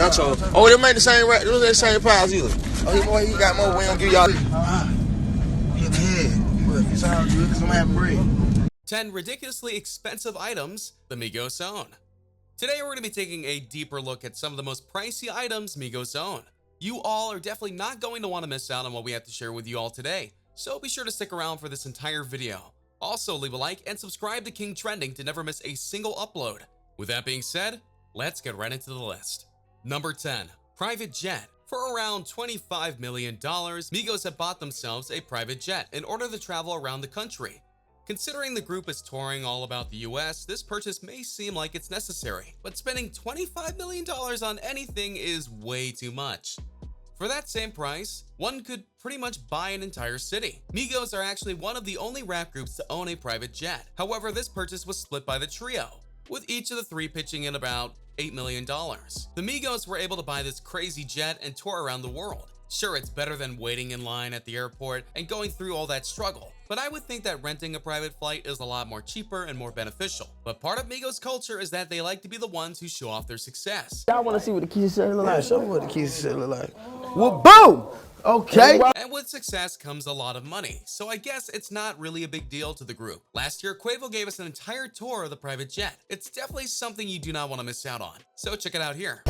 Honcho. Oh, they made the same rap. Those the same piles either. Oh, he got more. We don't give y'all. It's all good because I'm having bread. 10 ridiculously expensive items the Migos own. Today we're going to be taking a deeper look at some of the most pricey items Migos own. You all are definitely not going to want to miss out on what we have to share with you all today, so be sure to stick around for this entire video. Also, leave a like and subscribe to King Trending to never miss a single upload. With that being said, let's get right into the list. Number 10. Private jet. For around $25 million, Migos have bought themselves a private jet in order to travel around the country. Considering the group is touring all about the US, this purchase may seem like it's necessary, but spending $25 million on anything is way too much. For that same price, one could pretty much buy an entire city. Migos are actually one of the only rap groups to own a private jet. However, this purchase was split by the trio, with each of the three pitching in about $8 million. The Migos were able to buy this crazy jet and tour around the world. Sure, it's better than waiting in line at the airport and going through all that struggle, but I would think that renting a private flight is a lot more cheaper and more beneficial. But part of Migos culture is that they like to be the ones who show off their success. I want to see what the keys look like. Yeah, show me what the keys look like. Well, boom! Okay. And with success comes a lot of money, so I guess it's not really a big deal to the group. Last year, Quavo gave us an entire tour of the private jet. It's definitely something you do not want to miss out on, so check it out here.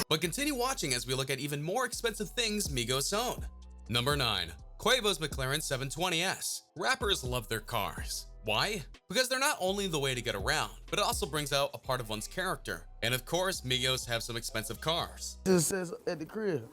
But continue watching as we look at even more expensive things Migos own. Number 9. Quavo's McLaren 720S. Rappers love their cars. Why? Because they're not only the way to get around, but it also brings out a part of one's character. And of course, Migos have some expensive cars. It says at the crib,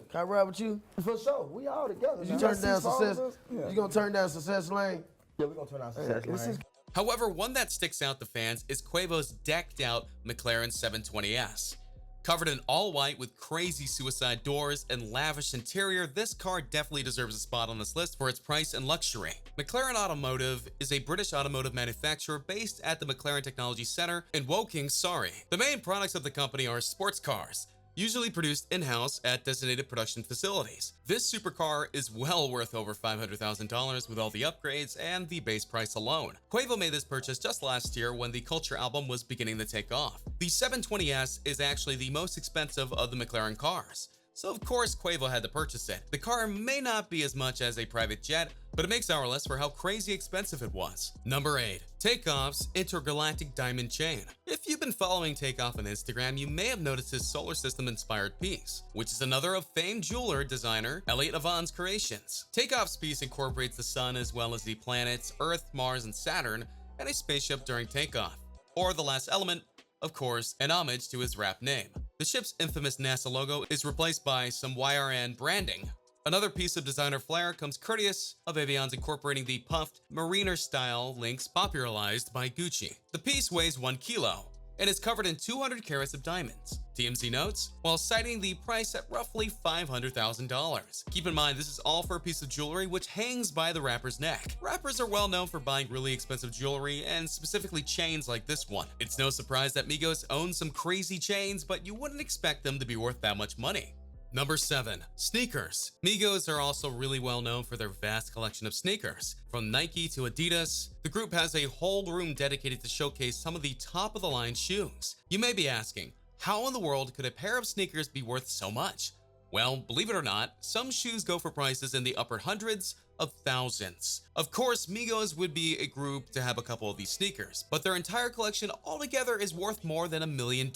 can I ride with you? For sure, we all together. You turn down success. You gonna turn down success lane? Yeah, we're gonna turn down success lane. However, one that sticks out to fans is Quavo's decked out McLaren 720S. Covered in all white with crazy suicide doors and lavish interior, this car definitely deserves a spot on this list for its price and luxury. McLaren Automotive is a British automotive manufacturer based at the McLaren Technology Center in Woking, Surrey. The main products of the company are sports cars, usually produced in-house at designated production facilities. This supercar is well worth over $500,000 with all the upgrades and the base price alone. Quavo made this purchase just last year when the Culture album was beginning to take off. The 720S is actually the most expensive of the McLaren cars, so of course Quavo had to purchase it. The car may not be as much as a private jet, but it makes our list for how crazy expensive it was. Number 8. Takeoffs intergalactic diamond chain. If you've been following Takeoff on Instagram, you may have noticed his solar system inspired piece, which is another of famed jeweler designer Elliot Avon's creations. Takeoff's piece incorporates the sun as well as the planets Earth, Mars, and Saturn, and a spaceship during takeoff. Or the last element, of course, an homage to his rap name. The ship's infamous NASA logo is replaced by some YRN branding. Another piece of designer flair comes courteous of Avion's incorporating the puffed mariner-style links popularized by Gucci. The piece weighs 1 kilo and is covered in 200 carats of diamonds. TMZ notes, while citing the price at roughly $500,000. Keep in mind, this is all for a piece of jewelry which hangs by the rapper's neck. Rappers are well known for buying really expensive jewelry, and specifically chains like this one. It's no surprise that Migos own some crazy chains, but you wouldn't expect them to be worth that much money. Number 7. Sneakers. Migos are also really well known for their vast collection of sneakers. From Nike to Adidas, the group has a whole room dedicated to showcase some of the top-of-the-line shoes. You may be asking, how in the world could a pair of sneakers be worth so much? Well, believe it or not, some shoes go for prices in the upper hundreds of thousands. Of course, Migos would be a group to have a couple of these sneakers, but their entire collection altogether is worth more than $1 million.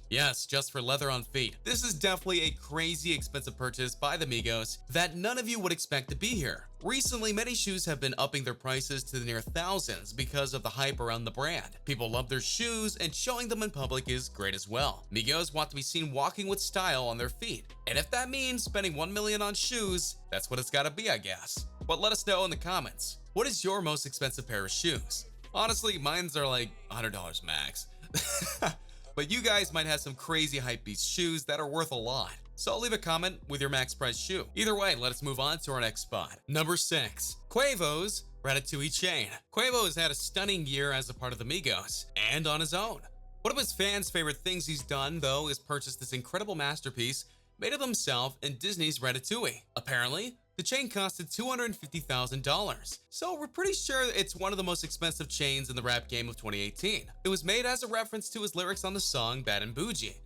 Yes, just for leather on feet. This is definitely a crazy expensive purchase by the Migos that none of you would expect to be here. Recently, many shoes have been upping their prices to the near thousands because of the hype around the brand. People love their shoes, and showing them in public is great as well. Migos want to be seen walking with style on their feet, and if that means spending $1 million on shoes, that's what it's gotta be, I guess. But let us know in the comments, what is your most expensive pair of shoes? Honestly, mine's are like $100 max. But you guys might have some crazy hypebeast shoes that are worth a lot. So leave a comment with your max price shoe. Either way, let us move on to our next spot. Number 6. Quavo's Ratatouille chain. Quavo has had a stunning year as a part of the Migos, and on his own. One of his fans' favorite things he's done, though, is purchase this incredible masterpiece made of himself in Disney's Ratatouille. Apparently, The chain costed $250,000, so we're pretty sure it's one of the most expensive chains in the rap game of 2018. It was made as a reference to his lyrics on the song Bad and Bougie.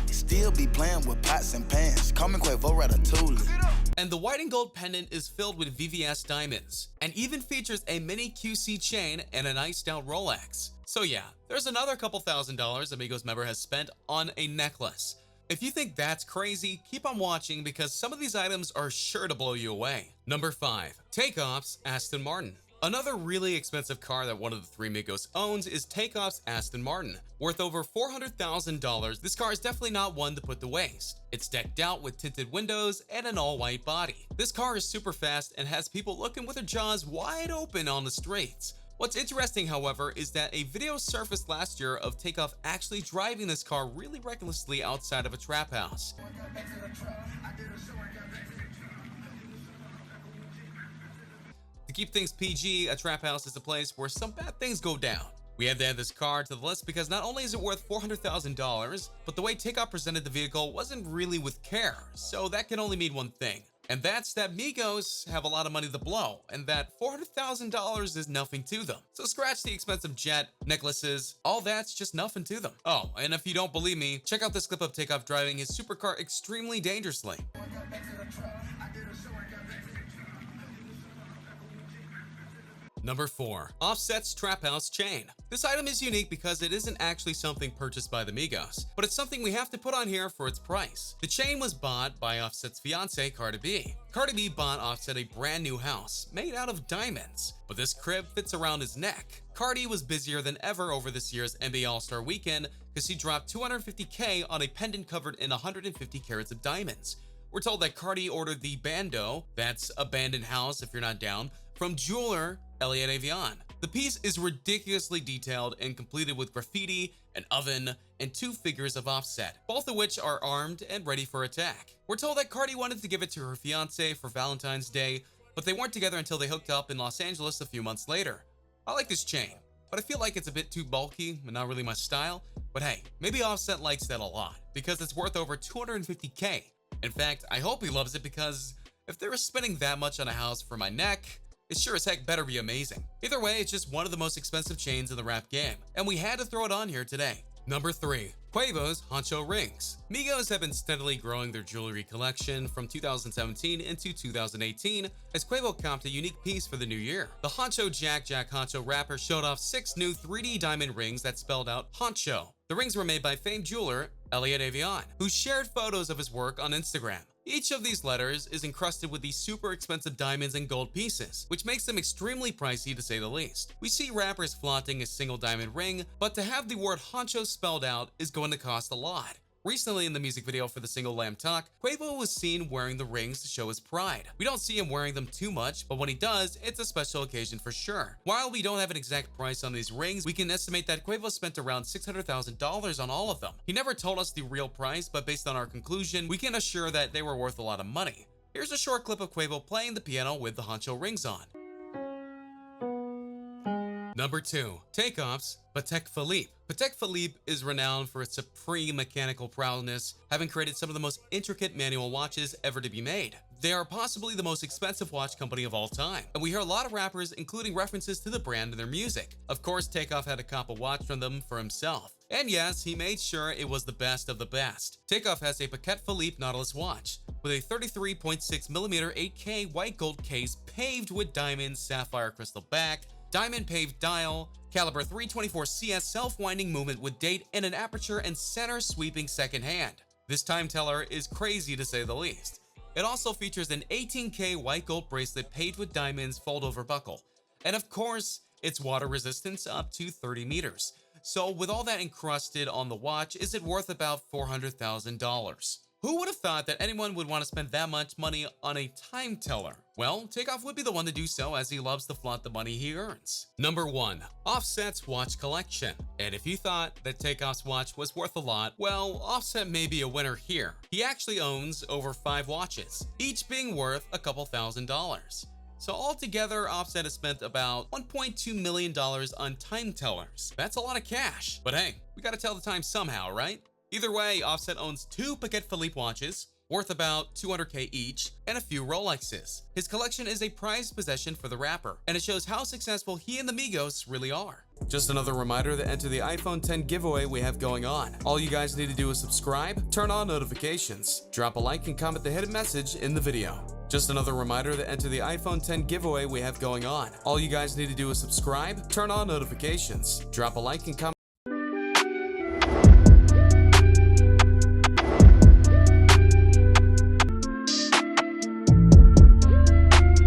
Still be playing with pots and pans. Call me Quavo Ratatouille. And the white and gold pendant is filled with VVS diamonds, and even features a mini QC chain and an iced out Rolex. So yeah, there's another couple $1,000s a Migos member has spent on a necklace. If you think that's crazy, keep on watching because some of these items are sure to blow you away. Number 5. Takeoffs Aston Martin. Another really expensive car that one of the three Migos owns is Takeoffs Aston Martin. Worth over $400,000, this car is definitely not one to put to waste. It's decked out with tinted windows and an all-white body. This car is super fast and has people looking with their jaws wide open on the streets. What's interesting, however, is that a video surfaced last year of Takeoff actually driving this car really recklessly outside of a trap house. To keep things PG, a trap house is a place where some bad things go down. We had to add this car to the list because not only is it worth $400,000, but the way Takeoff presented the vehicle wasn't really with care, so that can only mean one thing. And that's that Migos have a lot of money to blow, and that $400,000 is nothing to them. So scratch the expensive jet, necklaces, all that's just nothing to them. Oh, and if you don't believe me, check out this clip of Takeoff driving his supercar extremely dangerously. Number 4. Offset's Trap House Chain. This item is unique because it isn't actually something purchased by the Migos, but it's something we have to put on here for its price. The chain was bought by Offset's fiancée, Cardi B. Cardi B bought Offset a brand new house made out of diamonds, but this crib fits around his neck. Cardi was busier than ever over this year's NBA All-Star weekend because she dropped $250K on a pendant covered in 150 carats of diamonds. We're told that Cardi ordered the bando, that's abandoned house if you're not down, from jeweler Elliott Avion. The piece is ridiculously detailed and completed with graffiti, an oven, and 2 figures of Offset, both of which are armed and ready for attack. We're told that Cardi wanted to give it to her fiancé for Valentine's Day, but they weren't together until they hooked up in Los Angeles a few months later. I like this chain, but I feel like it's a bit too bulky and not really my style. But hey, maybe Offset likes that a lot because it's worth over $250K. In fact, I hope he loves it because if they were spending that much on a house for my neck, it sure as heck better be amazing. Either way, it's just one of the most expensive chains in the rap game, and we had to throw it on here today. Number 3. Quavo's Honcho Rings. Migos have been steadily growing their jewelry collection from 2017 into 2018 as Quavo comped a unique piece for the new year. The Honcho Jack Honcho rapper showed off 6 new 3D diamond rings that spelled out Honcho. The rings were made by famed jeweler Elliott Avion, who shared photos of his work on Instagram. Each of these letters is encrusted with these super expensive diamonds and gold pieces, which makes them extremely pricey to say the least. We see rappers flaunting a single diamond ring, but to have the word Honcho spelled out is going to cost a lot. Recently in the music video for the single Lamb Talk, Quavo was seen wearing the rings to show his pride. We don't see him wearing them too much, but when he does, it's a special occasion for sure. While we don't have an exact price on these rings, we can estimate that Quavo spent around $600,000 on all of them. He never told us the real price, but based on our conclusion, we can assure that they were worth a lot of money. Here's a short clip of Quavo playing the piano with the Honcho rings on. Number 2. Takeoffs Patek Phillipe. Patek Phillipe is renowned for its supreme mechanical prowess, having created some of the most intricate manual watches ever to be made. They are possibly the most expensive watch company of all time, and we hear a lot of rappers including references to the brand in their music. Of course, Takeoff had to cop a watch from them for himself. And yes, he made sure it was the best of the best. Takeoff has a Patek Phillipe Nautilus watch with a 33.6mm 8K white gold case paved with diamonds, sapphire crystal back, diamond paved dial, caliber 324 CS self-winding movement with date and an aperture and center sweeping second hand. This time teller is crazy to say the least. It also features an 18K white gold bracelet paved with diamonds fold over buckle. And of course, it's water resistance up to 30 meters. So with all that encrusted on the watch, is it worth about $400,000? Who would have thought that anyone would want to spend that much money on a time teller? Well, Takeoff would be the one to do so as he loves to flaunt the money he earns. Number 1. Offset's watch collection. And if you thought that Takeoff's watch was worth a lot, well, Offset may be a winner here. He actually owns over 5 watches, each being worth a couple $1,000s. So altogether, Offset has spent about $1.2 million on time tellers. That's a lot of cash. But hey, we gotta tell the time somehow, right? Either way, Offset owns 2 Patek Phillipe watches, worth about $200K each, and a few Rolexes. His collection is a prized possession for the rapper, and it shows how successful he and the Migos really are. Just another reminder to enter the iPhone 10 giveaway we have going on. All you guys need to do is subscribe, turn on notifications, drop a like, and comment the hidden message in the video. Just another reminder to enter the iPhone 10 giveaway we have going on. All you guys need to do is subscribe, turn on notifications, drop a like, and comment